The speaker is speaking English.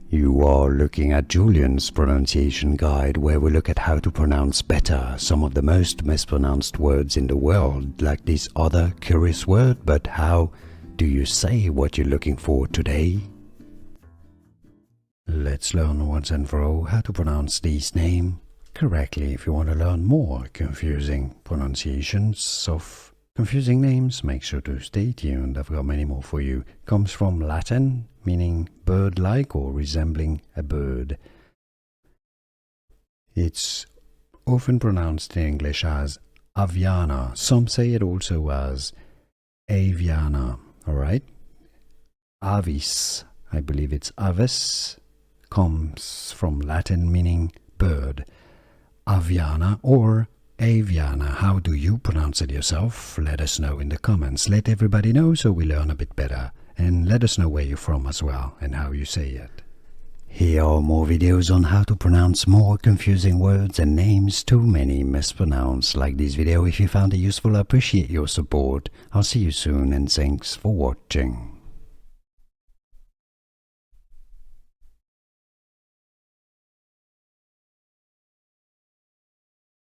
You are looking at Julian's pronunciation guide, where we look at how to pronounce better some of the most mispronounced words in the world, like this other curious word. But how do you say what you're looking for today? Let's learn once and for all how to pronounce this name correctly. If you want to learn more confusing pronunciations of confusing names, make sure to stay tuned. I've got many more for you. Comes from Latin, meaning bird-like or resembling a bird. It's often pronounced in English as Aviana. Some say it also as Aviana. Alright? Avis, I believe it's avis, comes from Latin meaning bird. Aviana or Aviana, how do you pronounce it yourself? Let us know in the comments. Let everybody know so we learn a bit better. And let us know where you're from as well and how you say it. Here are more videos on how to pronounce more confusing words and names too many mispronounced. Like this video if you found it useful. I appreciate your support. I'll see you soon and thanks for watching.